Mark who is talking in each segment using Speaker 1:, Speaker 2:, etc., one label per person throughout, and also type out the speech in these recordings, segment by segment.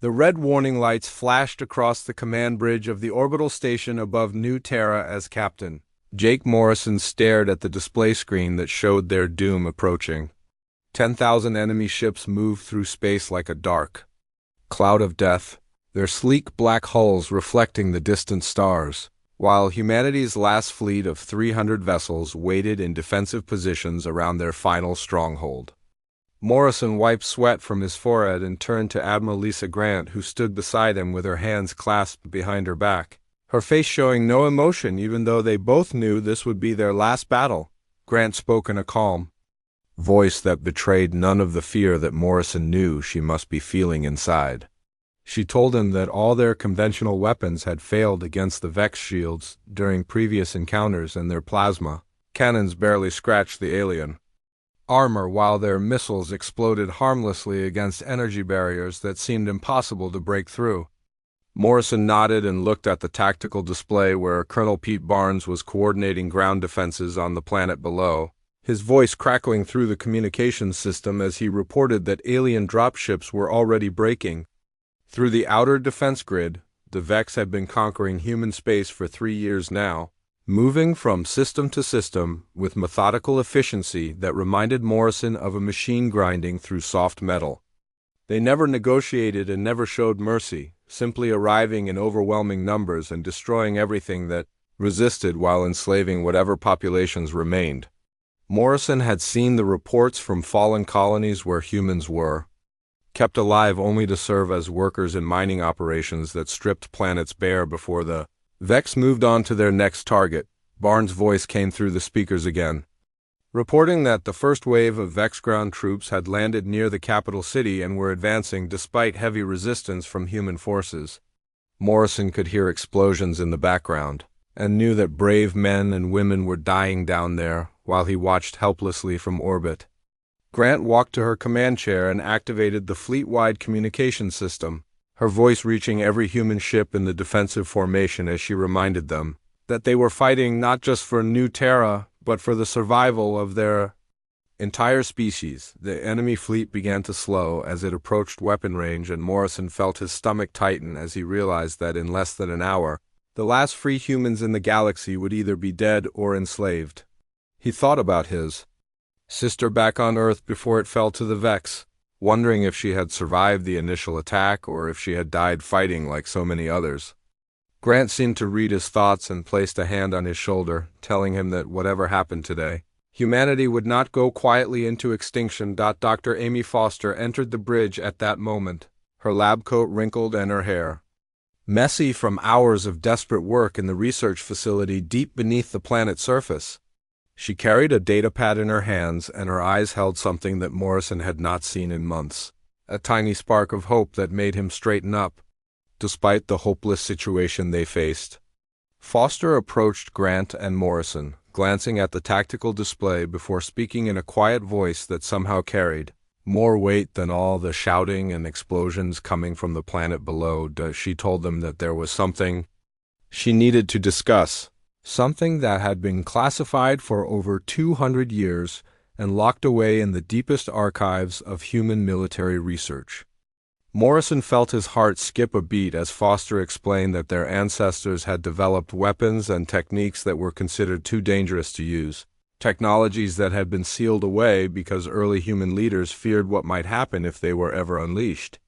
Speaker 1: The red warning lights flashed across the command bridge of the orbital station above New Terra as Captain Jake Morrison stared at the display screen that showed their doom approaching. 10,000 enemy ships moved through space like a dark cloud of death, their sleek black hulls reflecting the distant stars, while humanity's last fleet of 300 vessels waited in defensive positions around their final stronghold. Morrison wiped sweat from his forehead and turned to Admiral Lisa Grant, who stood beside him with her hands clasped behind her back, her face showing no emotion even though they both knew this would be their last battle. Grant spoke in a calm voice that betrayed none of the fear that Morrison knew she must be feeling inside. She told him that all their conventional weapons had failed against the Vex shields during previous encounters, and their plasma cannons barely scratched the alien armor, while their missiles exploded harmlessly against energy barriers that seemed impossible to break through. Morrison nodded and looked at the tactical display where Colonel Pete Barnes was coordinating ground defenses on the planet below, his voice crackling through the communications system as he reported that alien dropships were already breaking through the outer defense grid. The Vex had been conquering human space for 3 years now, moving from system to system with methodical efficiency that reminded Morrison of a machine grinding through soft metal. They never negotiated and never showed mercy, simply arriving in overwhelming numbers and destroying everything that resisted while enslaving whatever populations remained. Morrison had seen the reports from fallen colonies where humans were kept alive only to serve as workers in mining operations that stripped planets bare before the Vex moved on to their next target. Barnes' voice came through the speakers again, reporting that the first wave of Vex ground troops had landed near the capital city and were advancing despite heavy resistance from human forces. Morrison could hear explosions in the background, and knew that brave men and women were dying down there while he watched helplessly from orbit. Grant walked to her command chair and activated the fleet-wide communication system, her voice reaching every human ship in the defensive formation as she reminded them that they were fighting not just for New Terra, but for the survival of their entire species. The enemy fleet began to slow as it approached weapon range, and Morrison felt his stomach tighten as he realized that in less than an hour, the last free humans in the galaxy would either be dead or enslaved. He thought about his sister back on Earth before it fell to the Vex, wondering if she had survived the initial attack or if she had died fighting like so many others. Grant seemed to read his thoughts and placed a hand on his shoulder, telling him that whatever happened today, humanity would not go quietly into extinction. Dr. Amy Foster entered the bridge at that moment, her lab coat wrinkled and her hair messy from hours of desperate work in the research facility deep beneath the planet's surface. She carried a datapad in her hands, and her eyes held something that Morrison had not seen in months, a tiny spark of hope that made him straighten up, despite the hopeless situation they faced. Foster approached Grant and Morrison, glancing at the tactical display before speaking in a quiet voice that somehow carried more weight than all the shouting and explosions coming from the planet below. She told them that there was something she needed to discuss. Something that had been classified for over 200 years and locked away in the deepest archives of human military research. Morrison felt his heart skip a beat as Foster explained that their ancestors had developed weapons and techniques that were considered too dangerous to use, technologies that had been sealed away because early human leaders feared what might happen if they were ever unleashed.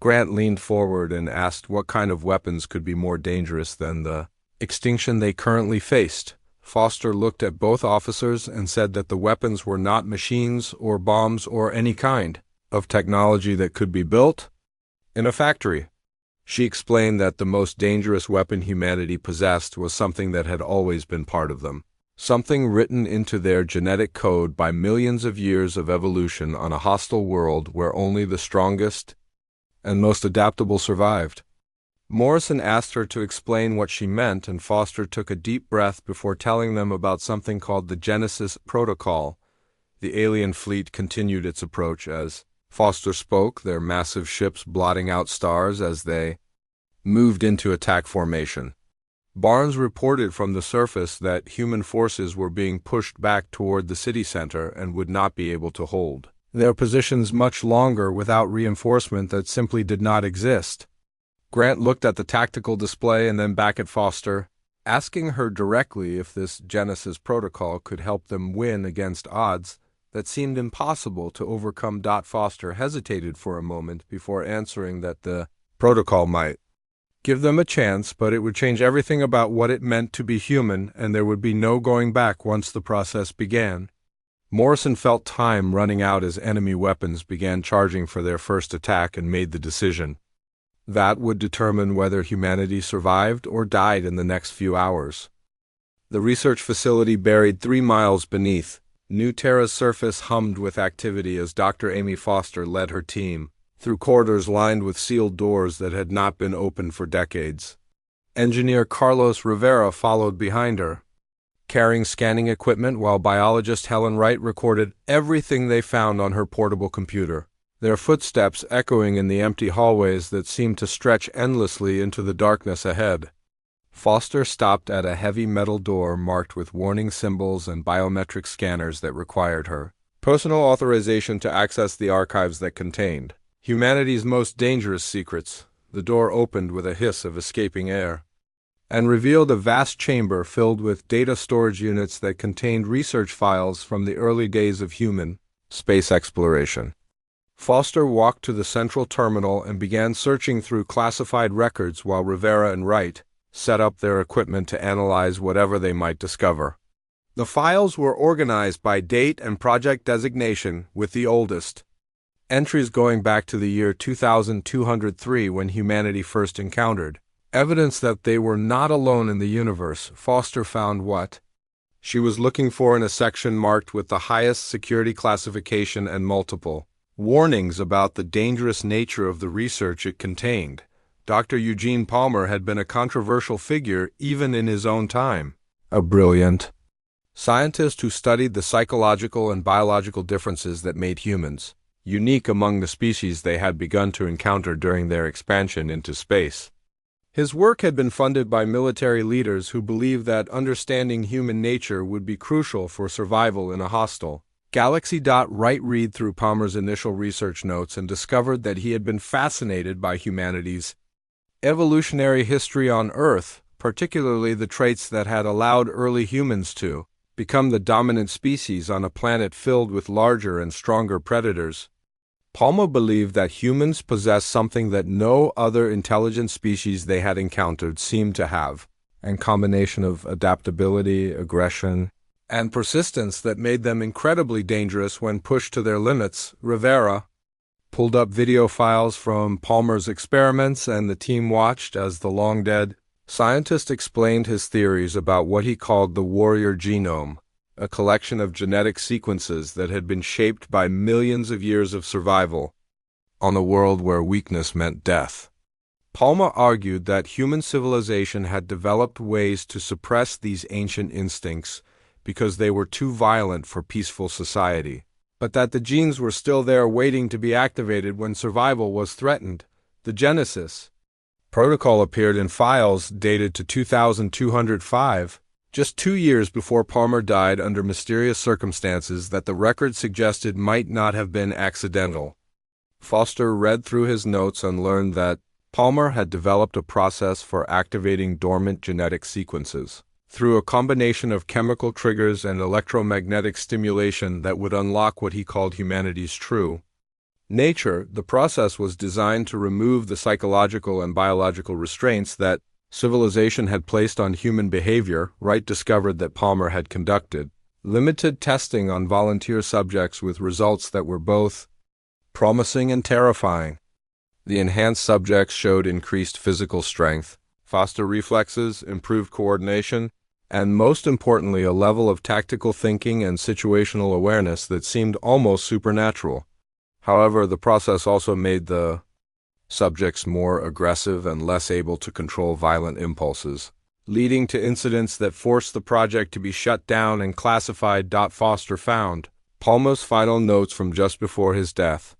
Speaker 1: Grant leaned forward and asked what kind of weapons could be more dangerous than the extinction they currently faced. Foster looked at both officers and said that the weapons were not machines or bombs or any kind of technology that could be built in a factory. She explained that the most dangerous weapon humanity possessed was something that had always been part of them, something written into their genetic code by millions of years of evolution on a hostile world where only the strongest and most adaptable survived. Morrison asked her to explain what she meant, and Foster took a deep breath before telling them about something called the Genesis Protocol. The alien fleet continued its approach as Foster spoke, their massive ships blotting out stars as they moved into attack formation. Barnes reported from the surface that human forces were being pushed back toward the city center and would not be able to hold their positions much longer without reinforcement that simply did not exist. Grant looked at the tactical display and then back at Foster, asking her directly if this Genesis protocol could help them win against odds that seemed impossible to overcome. Foster hesitated for a moment before answering that the protocol might give them a chance, but it would change everything about what it meant to be human, and there would be no going back once the process began. Morrison felt time running out as enemy weapons began charging for their first attack and made the decision. That would determine whether humanity survived or died in the next few hours. The research facility buried 3 miles beneath New Terra's surface hummed with activity as Dr. Amy Foster led her team through corridors lined with sealed doors that had not been opened for decades. Engineer Carlos Rivera followed behind her, carrying scanning equipment, while biologist Helen Wright recorded everything they found on her portable computer, their footsteps echoing in the empty hallways that seemed to stretch endlessly into the darkness ahead. Foster stopped at a heavy metal door marked with warning symbols and biometric scanners that required her personal authorization to access the archives that contained humanity's most dangerous secrets. The door opened with a hiss of escaping air and revealed a vast chamber filled with data storage units that contained research files from the early days of human space exploration. Foster walked to the central terminal and began searching through classified records while Rivera and Wright set up their equipment to analyze whatever they might discover. The files were organized by date and project designation, with the oldest entries going back to the year 2203 when humanity first encountered evidence that they were not alone in the universe. Foster found what she was looking for in a section marked with the highest security classification and multiple warnings about the dangerous nature of the research it contained. Dr. Eugene Palmer had been a controversial figure even in his own time, a brilliant scientist who studied the psychological and biological differences that made humans unique among the species they had begun to encounter during their expansion into space. His work had been funded by military leaders who believed that understanding human nature would be crucial for survival in a hostile galaxy. Wright read through Palmer's initial research notes and discovered that he had been fascinated by humanity's evolutionary history on Earth, particularly the traits that had allowed early humans to become the dominant species on a planet filled with larger and stronger predators. Palmer believed that humans possessed something that no other intelligent species they had encountered seemed to have, a combination of adaptability, aggression, and persistence that made them incredibly dangerous when pushed to their limits. Rivera pulled up video files from Palmer's experiments, and the team watched as the long-dead scientist explained his theories about what he called the warrior genome, a collection of genetic sequences that had been shaped by millions of years of survival on a world where weakness meant death. Palmer argued that human civilization had developed ways to suppress these ancient instincts because they were too violent for peaceful society, but that the genes were still there waiting to be activated when survival was threatened. The Genesis protocol appeared in files dated to 2205, just 2 years before Palmer died under mysterious circumstances that the record suggested might not have been accidental. Foster read through his notes and learned that Palmer had developed a process for activating dormant genetic sequences through a combination of chemical triggers and electromagnetic stimulation that would unlock what he called humanity's true nature. The process was designed to remove the psychological and biological restraints that civilization had placed on human behavior. Wright discovered that Palmer had conducted limited testing on volunteer subjects with results that were both promising and terrifying. The enhanced subjects showed increased physical strength, faster reflexes, improved coordination, and most importantly, a level of tactical thinking and situational awareness that seemed almost supernatural. However, the process also made the subjects more aggressive and less able to control violent impulses, leading to incidents that forced the project to be shut down and classified. Foster found Palmer's final notes from just before his death,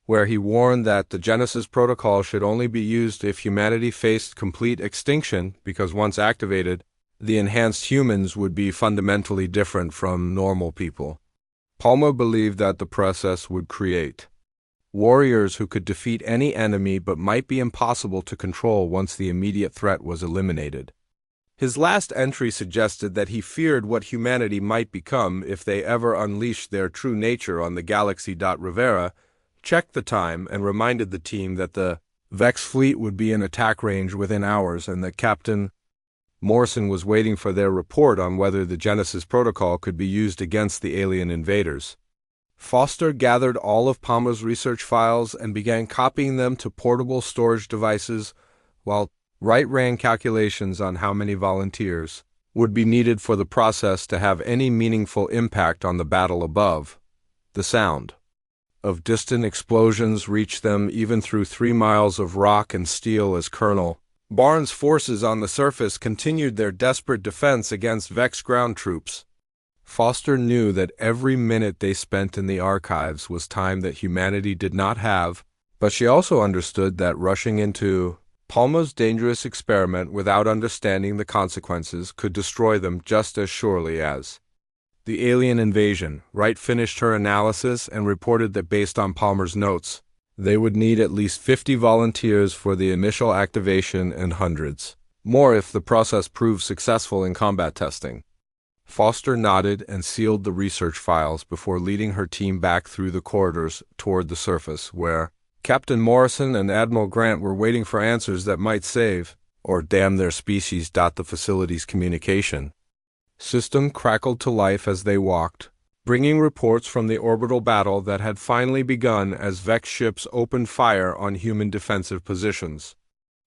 Speaker 1: where he warned that the Genesis protocol should only be used if humanity faced complete extinction, because once activated, the enhanced humans would be fundamentally different from normal people. Palma believed that the process would create warriors who could defeat any enemy but might be impossible to control once the immediate threat was eliminated. His last entry suggested that he feared what humanity might become if they ever unleashed their true nature on the galaxy. Rivera checked the time and reminded the team that the Vex fleet would be in attack range within hours and that Captain Morrison was waiting for their report on whether the Genesis Protocol could be used against the alien invaders. Foster gathered all of Palma's research files and began copying them to portable storage devices, while Wright ran calculations on how many volunteers would be needed for the process to have any meaningful impact on the battle above. The sound of distant explosions reached them even through 3 miles of rock and steel as Colonel Barnes' forces on the surface continued their desperate defense against Vex ground troops. Foster knew that every minute they spent in the archives was time that humanity did not have, but she also understood that rushing into Palma's dangerous experiment without understanding the consequences could destroy them just as surely as the alien invasion. Wright finished her analysis and reported that based on Palmer's notes, they would need at least 50 volunteers for the initial activation and hundreds more if the process proved successful in combat testing. Foster nodded and sealed the research files before leading her team back through the corridors toward the surface, where Captain Morrison and Admiral Grant were waiting for answers that might save, or damn their species. The facility's communication system crackled to life as they walked, bringing reports from the orbital battle that had finally begun as Vex ships opened fire on human defensive positions.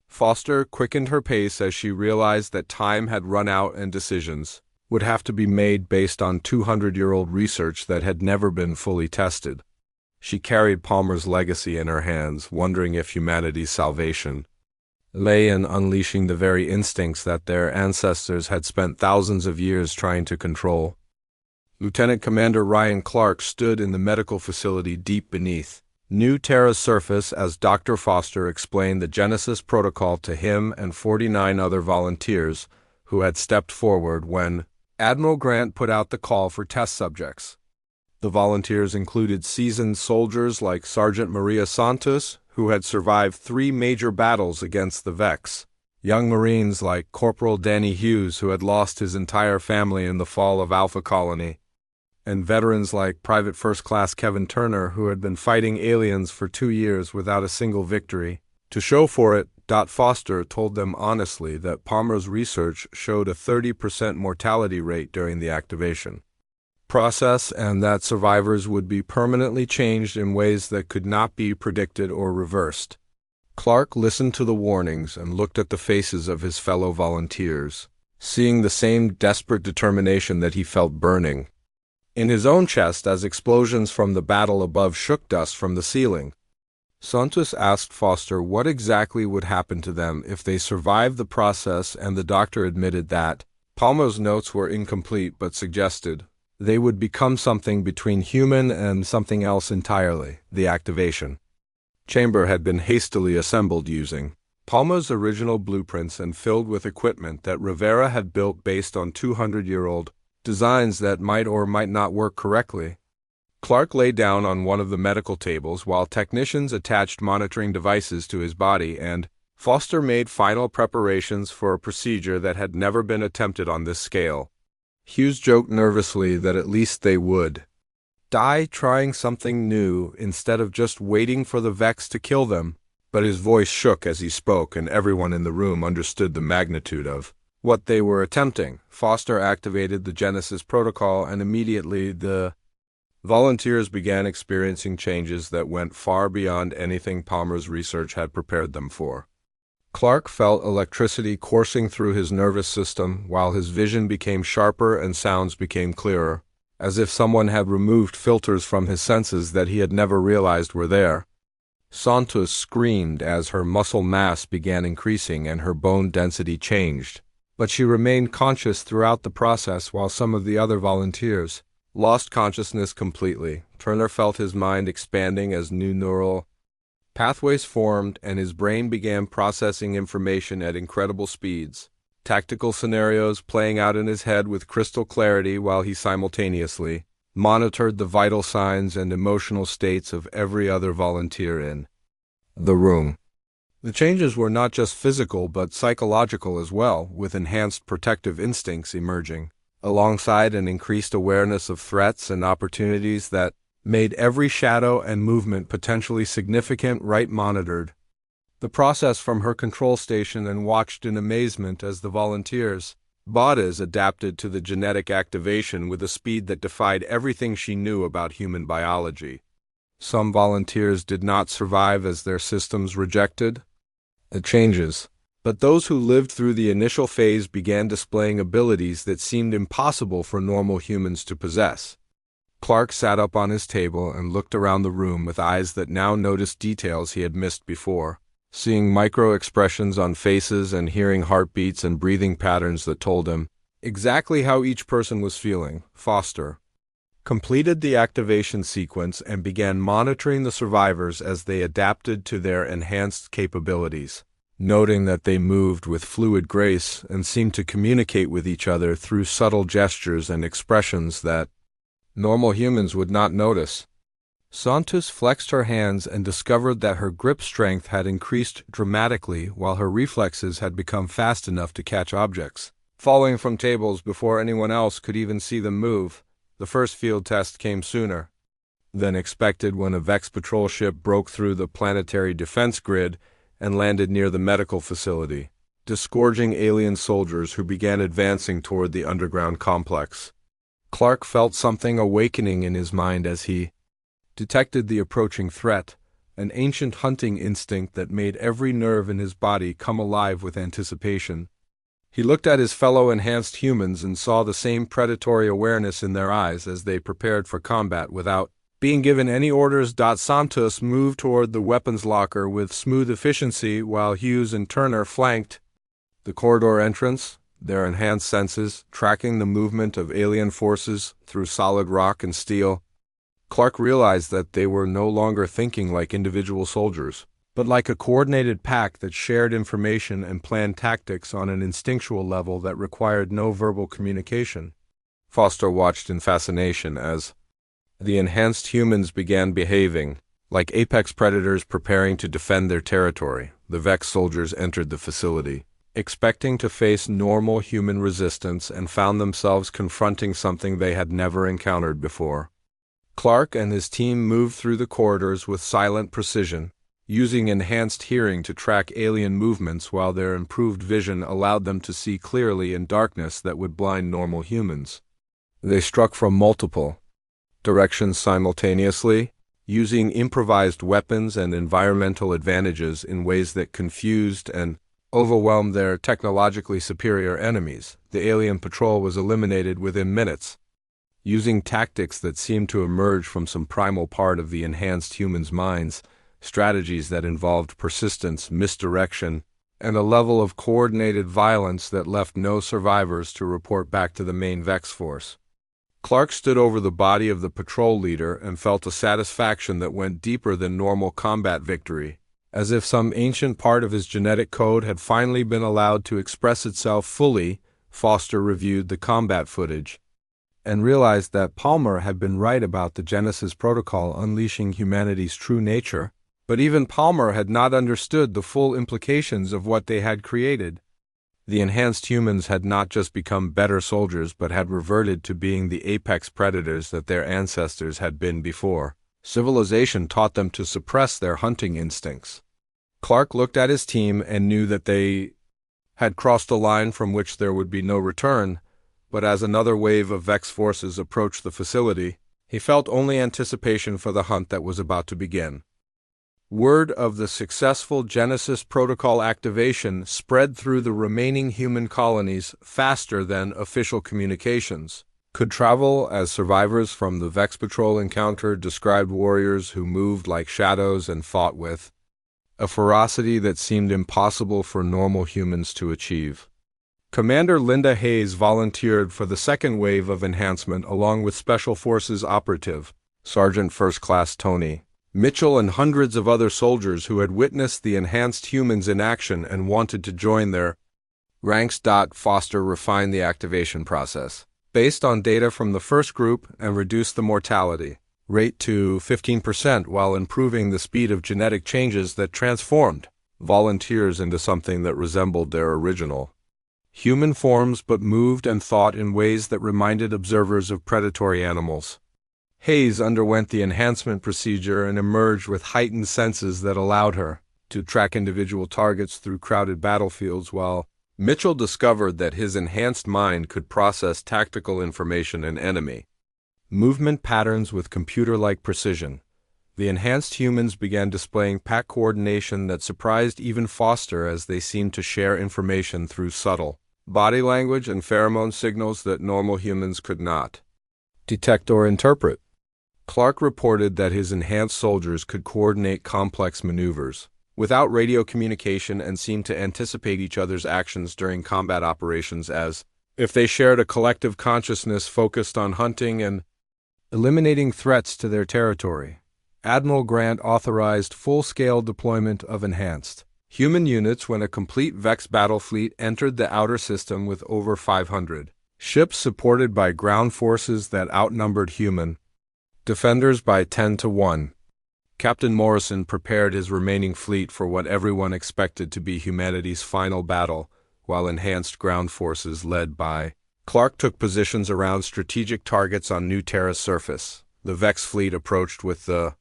Speaker 1: Foster quickened her pace as she realized that time had run out and decisions would have to be made based on 200-year-old research that had never been fully tested. She carried Palmer's legacy in her hands, wondering if humanity's salvation lay in unleashing the very instincts that their ancestors had spent thousands of years trying to control. Lieutenant Commander Ryan Clark stood in the medical facility deep beneath New Terra's surface as Dr. Foster explained the Genesis Protocol to him and 49 other volunteers who had stepped forward when Admiral Grant put out the call for test subjects. The volunteers included seasoned soldiers like Sergeant Maria Santos, who had survived 3 major battles against the Vex, young Marines like Corporal Danny Hughes, who had lost his entire family in the fall of Alpha Colony, and veterans like Private First Class Kevin Turner, who had been fighting aliens for 2 years without a single victory. To show for it, Foster told them honestly that Palmer's research showed a 30% mortality rate during the activation process and that survivors would be permanently changed in ways that could not be predicted or reversed. Clark listened to the warnings and looked at the faces of his fellow volunteers, seeing the same desperate determination that he felt burning in his own chest as explosions from the battle above shook dust from the ceiling. Santos asked Foster what exactly would happen to them if they survived the process, and the doctor admitted that Palmer's notes were incomplete but suggested they would become something between human and something else entirely. The activation chamber had been hastily assembled using Palmer's original blueprints and filled with equipment that Rivera had built based on 200-year-old designs that might or might not work correctly. Clark lay down on one of the medical tables while technicians attached monitoring devices to his body, and Foster made final preparations for a procedure that had never been attempted on this scale. Hughes joked nervously that at least they would die trying something new instead of just waiting for the Vex to kill them, but his voice shook as he spoke, and everyone in the room understood the magnitude of what they were attempting. Foster activated the Genesis Protocol, and immediately the volunteers began experiencing changes that went far beyond anything Palmer's research had prepared them for. Clark felt electricity coursing through his nervous system, while his vision became sharper and sounds became clearer, as if someone had removed filters from his senses that he had never realized were there. Santos screamed as her muscle mass began increasing and her bone density changed, but she remained conscious throughout the process while some of the other volunteers lost consciousness completely. Turner felt his mind expanding as new neural pathways formed and his brain began processing information at incredible speeds, tactical scenarios playing out in his head with crystal clarity while he simultaneously monitored the vital signs and emotional states of every other volunteer in the room. The changes were not just physical but psychological as well, with enhanced protective instincts emerging, alongside an increased awareness of threats and opportunities that made every shadow and movement potentially significant. Right monitored the process from her control station and watched in amazement as the volunteers' bodies adapted to the genetic activation with a speed that defied everything she knew about human biology. Some volunteers did not survive as their systems rejected the changes, but those who lived through the initial phase began displaying abilities that seemed impossible for normal humans to possess. Clark sat up on his table and looked around the room with eyes that now noticed details he had missed before, seeing micro-expressions on faces and hearing heartbeats and breathing patterns that told him exactly how each person was feeling. Foster completed the activation sequence and began monitoring the survivors as they adapted to their enhanced capabilities, noting that they moved with fluid grace and seemed to communicate with each other through subtle gestures and expressions that normal humans would not notice. Santos flexed her hands and discovered that her grip strength had increased dramatically while her reflexes had become fast enough to catch objects, falling from tables before anyone else could even see them move. The first field test came sooner than expected when a Vex patrol ship broke through the planetary defense grid and landed near the medical facility, disgorging alien soldiers who began advancing toward the underground complex. Clark felt something awakening in his mind as he detected the approaching threat, an ancient hunting instinct that made every nerve in his body come alive with anticipation. He looked at his fellow enhanced humans and saw the same predatory awareness in their eyes as they prepared for combat without being given any orders. Santos moved toward the weapons locker with smooth efficiency while Hughes and Turner flanked the corridor entrance, their enhanced senses tracking the movement of alien forces through solid rock and steel. Clark realized that they were no longer thinking like individual soldiers, but like a coordinated pack that shared information and planned tactics on an instinctual level that required no verbal communication. Foster watched in fascination as the enhanced humans began behaving like apex predators preparing to defend their territory. The Vex soldiers entered the facility, expecting to face normal human resistance, and found themselves confronting something they had never encountered before. Clark and his team moved through the corridors with silent precision, using enhanced hearing to track alien movements while their improved vision allowed them to see clearly in darkness that would blind normal humans. They struck from multiple directions simultaneously, using improvised weapons and environmental advantages in ways that confused and overwhelmed their technologically superior enemies. The alien patrol was eliminated within minutes, using tactics that seemed to emerge from some primal part of the enhanced humans' minds, strategies that involved persistence, misdirection, and a level of coordinated violence that left no survivors to report back to the main Vex force. Clark stood over the body of the patrol leader and felt a satisfaction that went deeper than normal combat victory, as if some ancient part of his genetic code had finally been allowed to express itself fully. Foster reviewed the combat footage and realized that Palmer had been right about the Genesis Protocol unleashing humanity's true nature, but even Palmer had not understood the full implications of what they had created. The enhanced humans had not just become better soldiers but had reverted to being the apex predators that their ancestors had been before. Civilization taught them to suppress their hunting instincts. Clark looked at his team and knew that they had crossed a line from which there would be no return, but as another wave of Vex forces approached the facility, he felt only anticipation for the hunt that was about to begin. Word of the successful Genesis Protocol activation spread through the remaining human colonies faster than official communications could travel, as survivors from the Vex Patrol encounter described warriors who moved like shadows and fought with a ferocity that seemed impossible for normal humans to achieve. Commander Linda Hayes volunteered for the second wave of enhancement along with Special Forces operative Sergeant First Class Tony Mitchell and hundreds of other soldiers who had witnessed the enhanced humans in action and wanted to join their ranks. Foster refined the activation process, based on data from the first group and reduced the mortality rate to 15% while improving the speed of genetic changes that transformed volunteers into something that resembled their original human forms but moved and thought in ways that reminded observers of predatory animals. Hayes underwent the enhancement procedure and emerged with heightened senses that allowed her to track individual targets through crowded battlefields, while Mitchell discovered that his enhanced mind could process tactical information and enemy movement patterns with computer-like precision. The enhanced humans began displaying pack coordination that surprised even Foster, as they seemed to share information through subtle body language and pheromone signals that normal humans could not detect or interpret. Clark reported that his enhanced soldiers could coordinate complex maneuvers without radio communication and seemed to anticipate each other's actions during combat operations as if they shared a collective consciousness focused on hunting and eliminating threats to their territory. Admiral Grant authorized full-scale deployment of enhanced human units when a complete Vex battle fleet entered the outer system with over 500 ships supported by ground forces that outnumbered human defenders by 10 to 1. Captain Morrison prepared his remaining fleet for what everyone expected to be humanity's final battle, while enhanced ground forces led by Clark took positions around strategic targets on New Terra's surface. The Vex fleet approached with the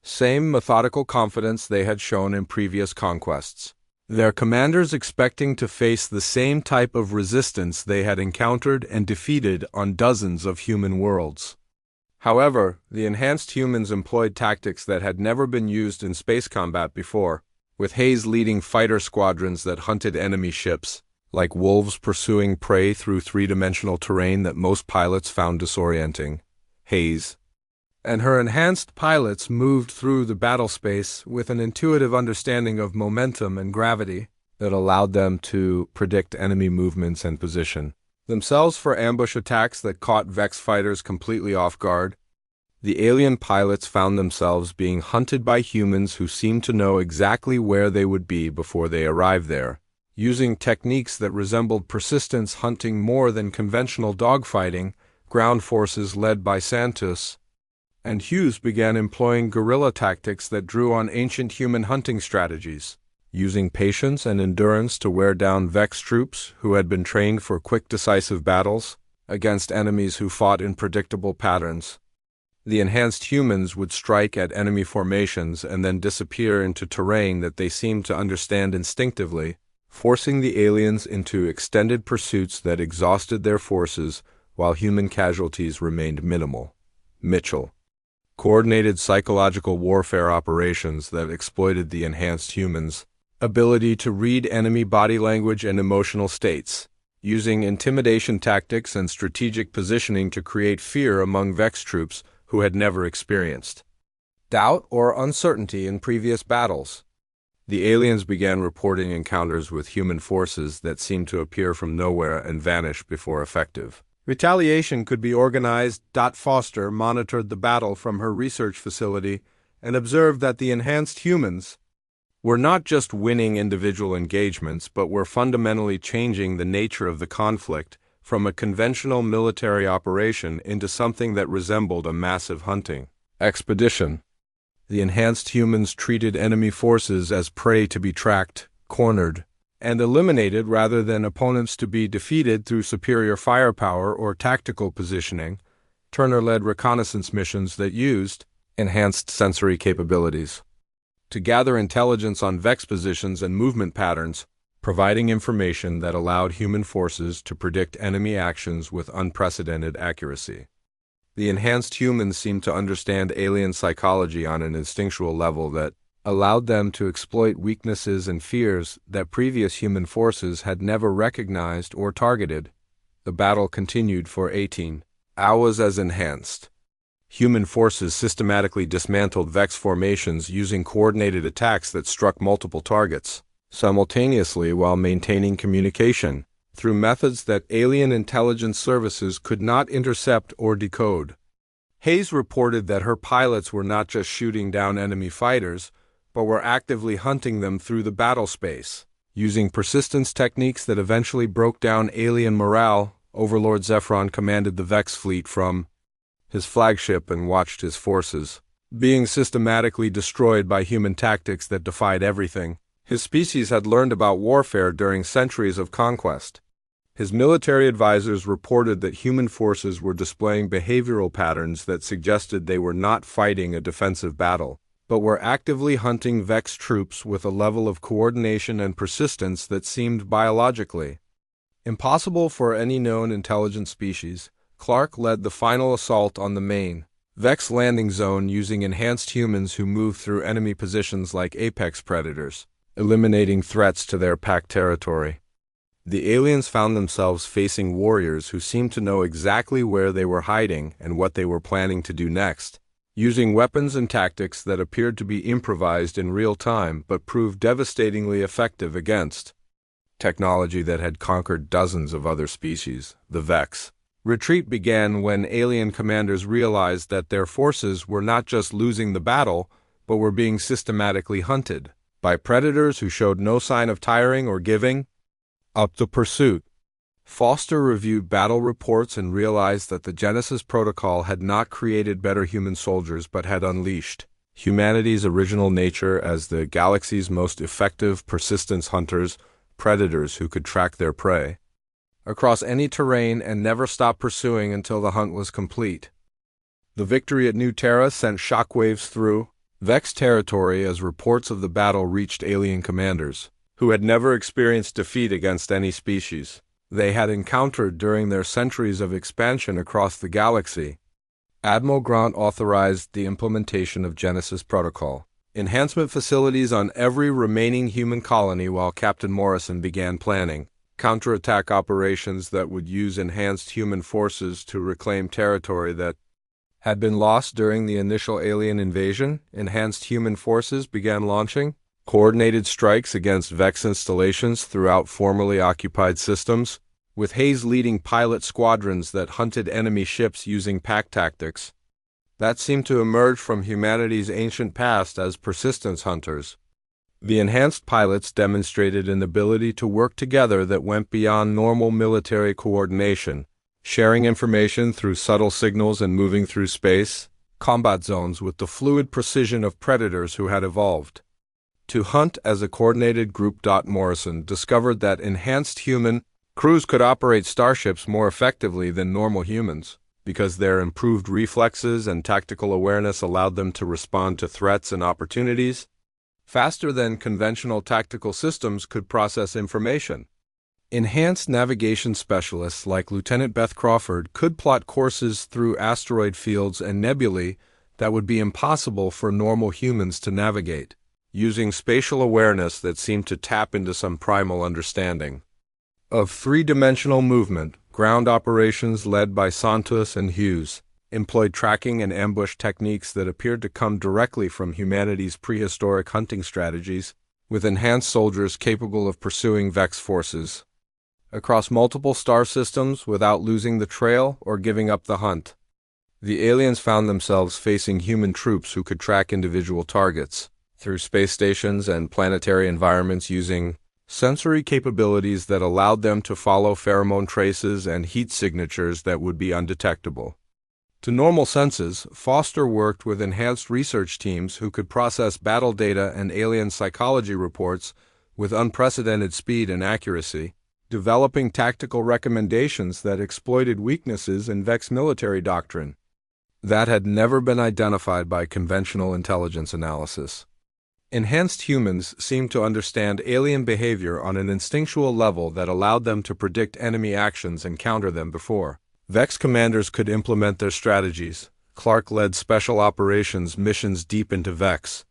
Speaker 1: same methodical confidence they had shown in previous conquests, their commanders expecting to face the same type of resistance they had encountered and defeated on dozens of human worlds. However, the enhanced humans employed tactics that had never been used in space combat before, with Hayes leading fighter squadrons that hunted enemy ships, like wolves pursuing prey through three-dimensional terrain that most pilots found disorienting. Hayes and her enhanced pilots moved through the battle space with an intuitive understanding of momentum and gravity that allowed them to predict enemy movements and position themselves for ambush attacks that caught Vex fighters completely off guard. The alien pilots found themselves being hunted by humans who seemed to know exactly where they would be before they arrived there, using techniques that resembled persistence hunting more than conventional dogfighting. Ground forces led by Santos and Hughes began employing guerrilla tactics that drew on ancient human hunting strategies, using patience and endurance to wear down Vex troops who had been trained for quick, decisive battles against enemies who fought in predictable patterns. The enhanced humans would strike at enemy formations and then disappear into terrain that they seemed to understand instinctively, forcing the aliens into extended pursuits that exhausted their forces while human casualties remained minimal. Mitchell coordinated psychological warfare operations that exploited the enhanced humans' ability to read enemy body language and emotional states, using intimidation tactics and strategic positioning to create fear among Vex troops who had never experienced doubt or uncertainty in previous battles. The aliens began reporting encounters with human forces that seemed to appear from nowhere and vanish before effective retaliation could be organized. Foster monitored the battle from her research facility and observed that the enhanced humans were not just winning individual engagements, but were fundamentally changing the nature of the conflict from a conventional military operation into something that resembled a massive hunting expedition. The enhanced humans treated enemy forces as prey to be tracked, cornered, and eliminated rather than opponents to be defeated through superior firepower or tactical positioning. Turner led reconnaissance missions that used enhanced sensory capabilities to gather intelligence on Vex positions and movement patterns, providing information that allowed human forces to predict enemy actions with unprecedented accuracy. The enhanced humans seemed to understand alien psychology on an instinctual level that allowed them to exploit weaknesses and fears that previous human forces had never recognized or targeted. The battle continued for 18 hours as enhanced human forces systematically dismantled Vex formations using coordinated attacks that struck multiple targets simultaneously while maintaining communication through methods that alien intelligence services could not intercept or decode. Hayes reported that her pilots were not just shooting down enemy fighters, but were actively hunting them through the battle space, using persistence techniques that eventually broke down alien morale Overlord Zephron commanded the Vex fleet from his flagship and watched his forces being systematically destroyed by human tactics that defied everything his species had learned about warfare during centuries of conquest. His military advisors reported that human forces were displaying behavioral patterns that suggested they were not fighting a defensive battle, but were actively hunting Vex troops with a level of coordination and persistence that seemed biologically impossible for any known intelligent species. Clark led the final assault on the main Vex landing zone using enhanced humans who moved through enemy positions like apex predators, eliminating threats to their pack territory. The aliens found themselves facing warriors who seemed to know exactly where they were hiding and what they were planning to do next, using weapons and tactics that appeared to be improvised in real time but proved devastatingly effective against technology that had conquered dozens of other species, the Vex. Retreat began when alien commanders realized that their forces were not just losing the battle, but were being systematically hunted by predators who showed no sign of tiring or giving up the pursuit. Foster reviewed battle reports and realized that the Genesis Protocol had not created better human soldiers but had unleashed humanity's original nature as the galaxy's most effective persistence hunters, predators who could track their prey across any terrain and never stop pursuing until the hunt was complete. The victory at New Terra sent shockwaves through Vex territory as reports of the battle reached alien commanders, who had never experienced defeat against any species they had encountered during their centuries of expansion across the galaxy. Admiral Grant authorized the implementation of Genesis Protocol enhancement facilities on every remaining human colony, while Captain Morrison began planning counterattack operations that would use enhanced human forces to reclaim territory that had been lost during the initial alien invasion. Enhanced human forces began launching coordinated strikes against Vex installations throughout formerly occupied systems, with Hayes leading pilot squadrons that hunted enemy ships using pack tactics that seemed to emerge from humanity's ancient past as persistence hunters. The enhanced pilots demonstrated an ability to work together that went beyond normal military coordination, sharing information through subtle signals and moving through space combat zones with the fluid precision of predators who had evolved to hunt as a coordinated group. Morrison discovered that enhanced human crews could operate starships more effectively than normal humans, because their improved reflexes and tactical awareness allowed them to respond to threats and opportunities faster than conventional tactical systems could process information. Enhanced navigation specialists like Lieutenant Beth Crawford could plot courses through asteroid fields and nebulae that would be impossible for normal humans to navigate, using spatial awareness that seemed to tap into some primal understanding of three-dimensional movement. Ground operations led by Santos and Hughes employed tracking and ambush techniques that appeared to come directly from humanity's prehistoric hunting strategies, with enhanced soldiers capable of pursuing Vex forces across multiple star systems without losing the trail or giving up the hunt. The aliens found themselves facing human troops who could track individual targets through space stations and planetary environments using sensory capabilities that allowed them to follow pheromone traces and heat signatures that would be undetectable to normal senses. Foster worked with enhanced research teams who could process battle data and alien psychology reports with unprecedented speed and accuracy, developing tactical recommendations that exploited weaknesses in Vex military doctrine that had never been identified by conventional intelligence analysis. Enhanced humans seemed to understand alien behavior on an instinctual level that allowed them to predict enemy actions and counter them before Vex commanders could implement their strategies. Clark led special operations missions deep into Vex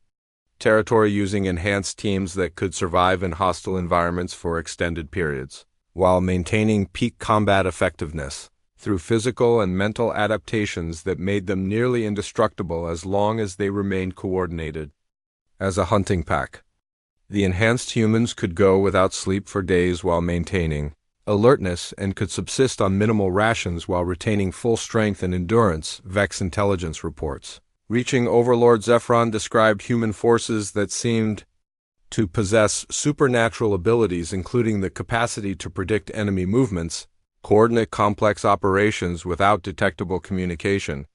Speaker 1: territory using enhanced teams that could survive in hostile environments for extended periods, while maintaining peak combat effectiveness through physical and mental adaptations that made them nearly indestructible as long as they remained coordinated as a hunting pack. The enhanced humans could go without sleep for days while maintaining alertness and could subsist on minimal rations while retaining full strength and endurance. Vex intelligence reports reaching Overlord Zephron described human forces that seemed to possess supernatural abilities, including the capacity to predict enemy movements, coordinate complex operations without detectable communication,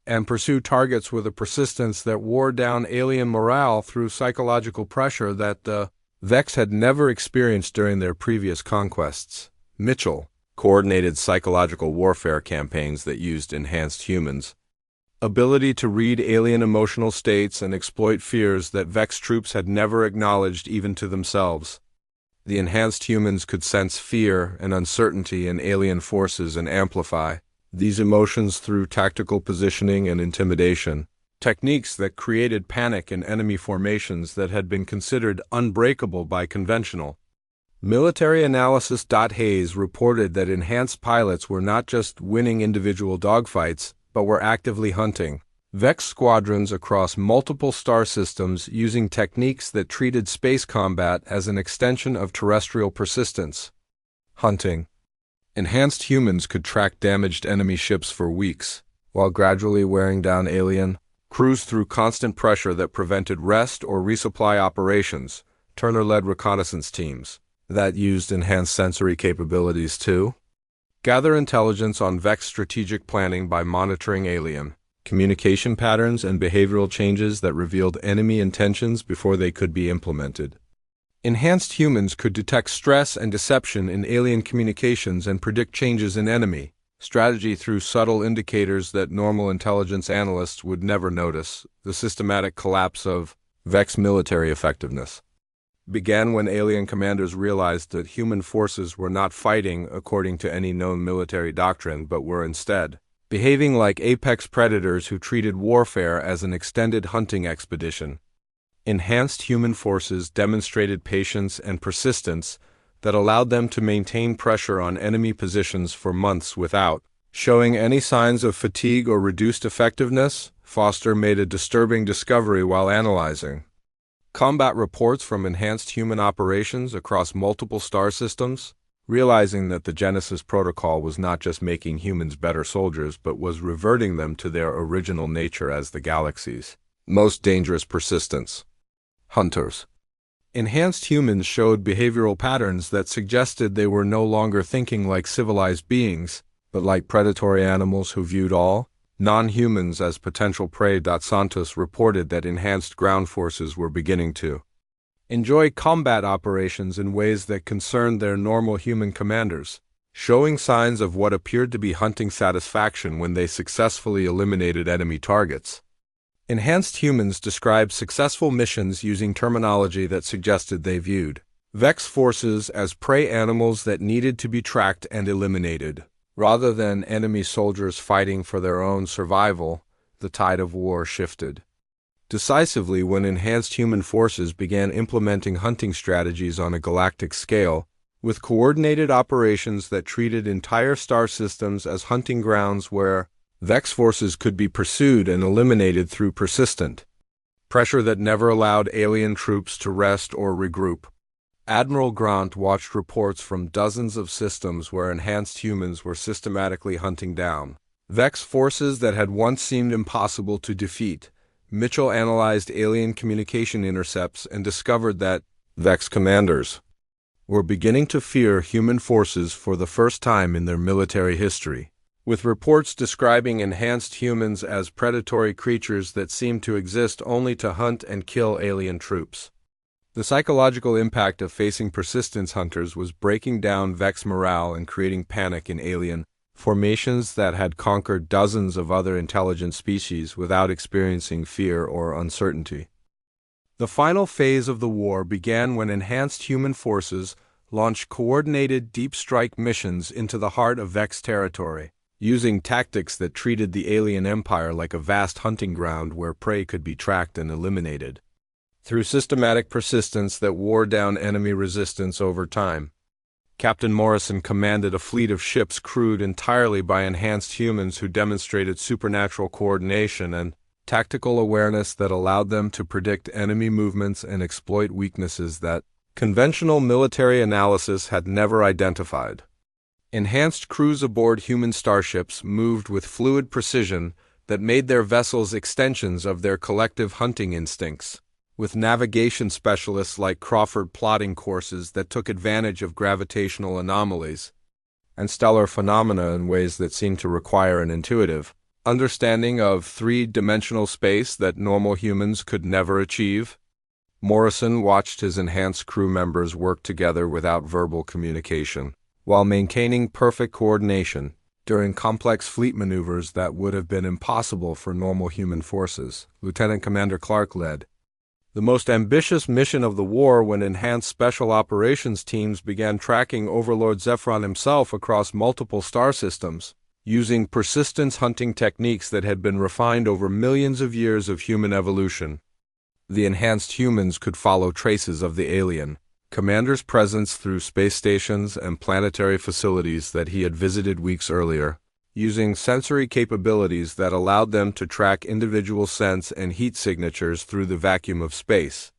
Speaker 1: and pursue targets with a persistence that wore down alien morale through psychological pressure that the Vex had never experienced during their previous conquests. Mitchell coordinated psychological warfare campaigns that used enhanced humans' ability to read alien emotional states and exploit fears that Vex troops had never acknowledged even to themselves. The enhanced humans could sense fear and uncertainty in alien forces and amplify these emotions through tactical positioning and intimidation, techniques that created panic in enemy formations that had been considered unbreakable by conventional military analysis. Hayes reported that enhanced pilots were not just winning individual dogfights, but were actively hunting Vex squadrons across multiple star systems using techniques that treated space combat as an extension of terrestrial persistence. Hunting. Enhanced humans could track damaged enemy ships for weeks, while gradually wearing down alien crews through constant pressure that prevented rest or resupply operations. Turner led reconnaissance teams that used enhanced sensory capabilities to gather intelligence on Vex strategic planning by monitoring alien communication patterns and behavioral changes that revealed enemy intentions before they could be implemented. Enhanced humans could detect stress and deception in alien communications and predict changes in enemy strategy through subtle indicators that normal intelligence analysts would never notice. The systematic collapse of Vex military effectiveness began when alien commanders realized that human forces were not fighting according to any known military doctrine, but were instead behaving like apex predators who treated warfare as an extended hunting expedition. Enhanced human forces demonstrated patience and persistence that allowed them to maintain pressure on enemy positions for months without showing any signs of fatigue or reduced effectiveness. Foster made a disturbing discovery while analyzing combat reports from enhanced human operations across multiple star systems, realizing that the Genesis Protocol was not just making humans better soldiers but was reverting them to their original nature as the galaxy's most dangerous persistence. Hunters. Enhanced humans showed behavioral patterns that suggested they were no longer thinking like civilized beings, but like predatory animals who viewed all non-humans as potential prey. Santos reported that enhanced ground forces were beginning to enjoy combat operations in ways that concerned their normal human commanders, showing signs of what appeared to be hunting satisfaction when they successfully eliminated enemy targets. Enhanced humans described successful missions using terminology that suggested they viewed Vex forces as prey animals that needed to be tracked and eliminated. Rather than enemy soldiers fighting for their own survival, the tide of war shifted decisively when enhanced human forces began implementing hunting strategies on a galactic scale, with coordinated operations that treated entire star systems as hunting grounds where Vex forces could be pursued and eliminated through persistent pressure that never allowed alien troops to rest or regroup. Admiral Grant watched reports from dozens of systems where enhanced humans were systematically hunting down Vex forces that had once seemed impossible to defeat. Mitchell analyzed alien communication intercepts and discovered that Vex commanders were beginning to fear human forces for the first time in their military history, with reports describing enhanced humans as predatory creatures that seemed to exist only to hunt and kill alien troops. The psychological impact of facing persistence hunters was breaking down Vex morale and creating panic in alien formations that had conquered dozens of other intelligent species without experiencing fear or uncertainty. The final phase of the war began when enhanced human forces launched coordinated deep strike missions into the heart of Vex territory, using tactics that treated the alien empire like a vast hunting ground where prey could be tracked and eliminated. Through systematic persistence that wore down enemy resistance over time, Captain Morrison commanded a fleet of ships crewed entirely by enhanced humans who demonstrated supernatural coordination and tactical awareness that allowed them to predict enemy movements and exploit weaknesses that conventional military analysis had never identified. Enhanced crews aboard human starships moved with fluid precision that made their vessels extensions of their collective hunting instincts, with navigation specialists like Crawford plotting courses that took advantage of gravitational anomalies. and stellar phenomena in ways that seem to require an intuitive understanding of three-dimensional space that normal humans could never achieve. Morrison watched his enhanced crew members work together without verbal communication, while maintaining perfect coordination during complex fleet maneuvers that would have been impossible for normal human forces. Lieutenant Commander Clark led the most ambitious mission of the war when enhanced special operations teams began tracking Overlord Zephron himself across multiple star systems, using persistence hunting techniques that had been refined over millions of years of human evolution. The enhanced humans could follow traces of the alien commander's presence through space stations and planetary facilities that he had visited weeks earlier, using sensory capabilities that allowed them to track individual sense and heat signatures through the vacuum of space.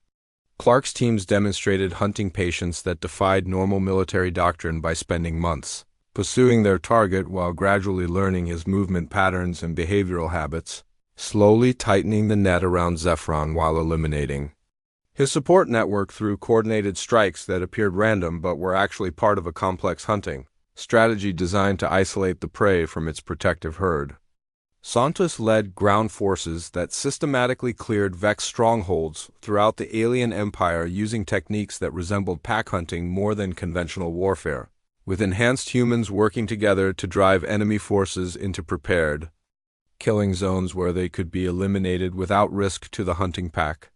Speaker 1: Clark's teams demonstrated hunting patience that defied normal military doctrine by spending months pursuing their target while gradually learning his movement patterns and behavioral habits, slowly tightening the net around Zephron while eliminating his support network through coordinated strikes that appeared random but were actually part of a complex hunting strategy designed to isolate the prey from its protective herd. Santos led ground forces that systematically cleared Vex strongholds throughout the alien empire using techniques that resembled pack hunting more than conventional warfare, with enhanced humans working together to drive enemy forces into prepared killing zones where they could be eliminated without risk to the hunting pack.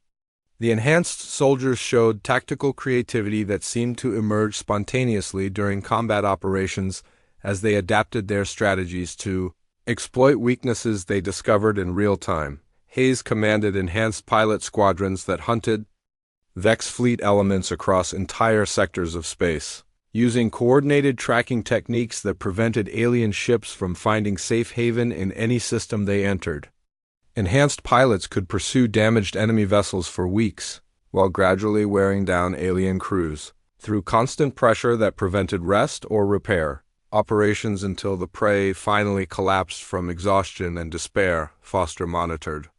Speaker 1: The enhanced soldiers showed tactical creativity that seemed to emerge spontaneously during combat operations as they adapted their strategies to exploit weaknesses they discovered in real time. Hayes commanded enhanced pilot squadrons that hunted Vex fleet elements across entire sectors of space, using coordinated tracking techniques that prevented alien ships from finding safe haven in any system they entered. Enhanced pilots could pursue damaged enemy vessels for weeks, while gradually wearing down alien crews, through constant pressure that prevented rest or repair operations until the prey finally collapsed from exhaustion and despair. Foster monitored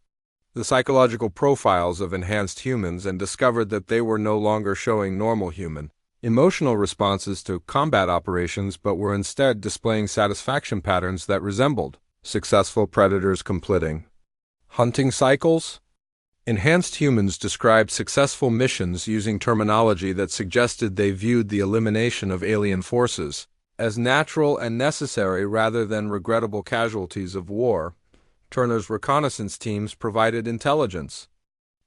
Speaker 1: the psychological profiles of enhanced humans and discovered that they were no longer showing normal human emotional responses to combat operations but were instead displaying satisfaction patterns that resembled successful predators completing hunting cycles. Enhanced humans described successful missions using terminology that suggested they viewed the elimination of alien forces as natural and necessary rather than regrettable casualties of war. Turner's reconnaissance teams provided intelligence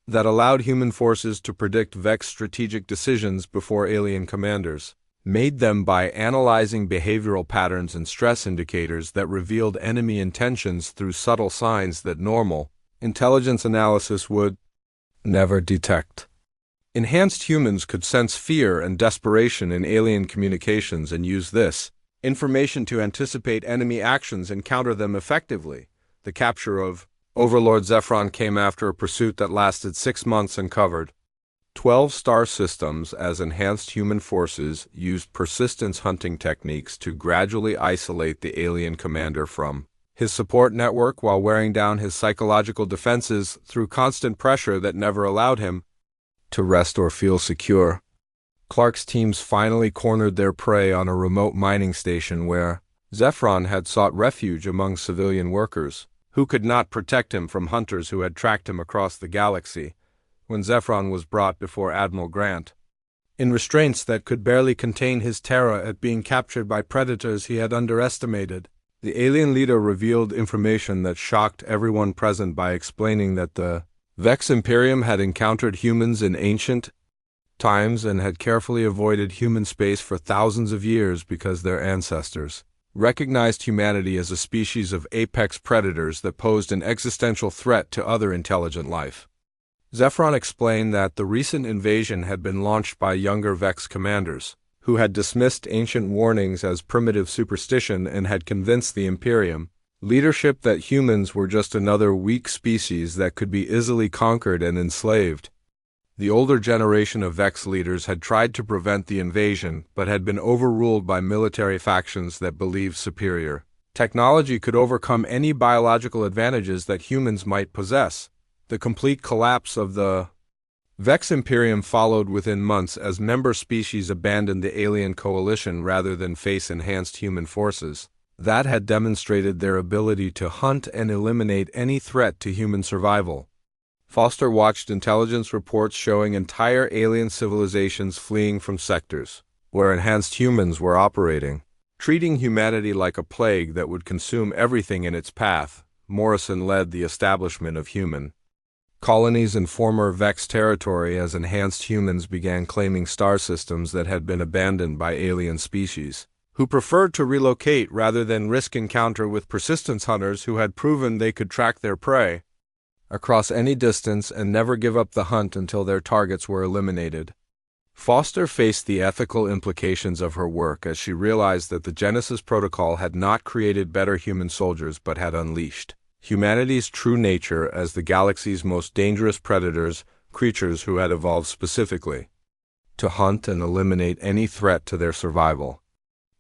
Speaker 1: that allowed human forces to predict Vex strategic decisions before alien commanders made them by analyzing behavioral patterns and stress indicators that revealed enemy intentions through subtle signs that normal intelligence analysis would never detect. Enhanced humans could sense fear and desperation in alien communications and use this information to anticipate enemy actions and counter them effectively. The capture of Overlord Zephron came after a pursuit that lasted 6 months and covered 12 star systems as enhanced human forces used persistence hunting techniques to gradually isolate the alien commander from his support network while wearing down his psychological defenses through constant pressure that never allowed him to rest or feel secure. Clark's teams finally cornered their prey on a remote mining station where Zephron had sought refuge among civilian workers, who could not protect him from hunters who had tracked him across the galaxy. When Zephron was brought before Admiral Grant, in restraints that could barely contain his terror at being captured by predators he had underestimated, the alien leader revealed information that shocked everyone present by explaining that the Vex Imperium had encountered humans in ancient times and had carefully avoided human space for thousands of years because their ancestors recognized humanity as a species of apex predators that posed an existential threat to other intelligent life. Zephron explained that the recent invasion had been launched by younger Vex commanders, who had dismissed ancient warnings as primitive superstition and had convinced the Imperium leadership that humans were just another weak species that could be easily conquered and enslaved. The older generation of Vex leaders had tried to prevent the invasion but had been overruled by military factions that believed superior technology could overcome any biological advantages that humans might possess. The complete collapse of the Vex Imperium followed within months as member species abandoned the alien coalition rather than face enhanced human forces that had demonstrated their ability to hunt and eliminate any threat to human survival. Foster watched intelligence reports showing entire alien civilizations fleeing from sectors where enhanced humans were operating. Treating humanity like a plague that would consume everything in its path, Morrison led the establishment of human colonies in former Vex territory as enhanced humans began claiming star systems that had been abandoned by alien species, who preferred to relocate rather than risk encounter with persistence hunters who had proven they could track their prey across any distance and never give up the hunt until their targets were eliminated. Foster faced the ethical implications of her work as she realized that the Genesis Protocol had not created better human soldiers but had unleashed humanity's true nature as the galaxy's most dangerous predators, creatures who had evolved specifically to hunt and eliminate any threat to their survival.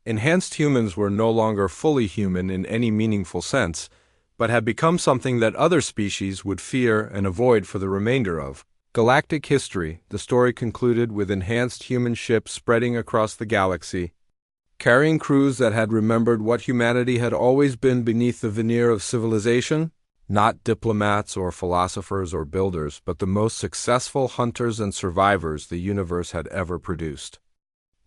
Speaker 1: Enhanced humans were no longer fully human in any meaningful sense, but had become something that other species would fear and avoid for the remainder of galactic history. The story concluded with enhanced human ships spreading across the galaxy, carrying crews that had remembered what humanity had always been beneath the veneer of civilization, not diplomats or philosophers or builders, but the most successful hunters and survivors the universe had ever produced.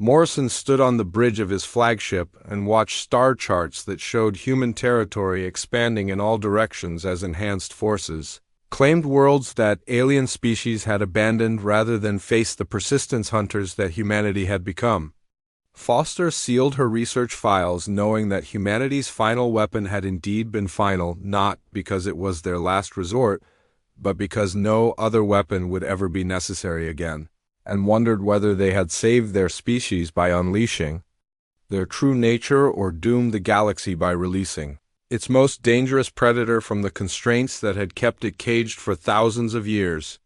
Speaker 1: Morrison stood on the bridge of his flagship and watched star charts that showed human territory expanding in all directions as enhanced forces claimed worlds that alien species had abandoned rather than face the persistence hunters that humanity had become. Foster sealed her research files knowing that humanity's final weapon had indeed been final, not because it was their last resort, but because no other weapon would ever be necessary again, and wondered whether they had saved their species by unleashing their true nature or doomed the galaxy by releasing its most dangerous predator from the constraints that had kept it caged for thousands of years.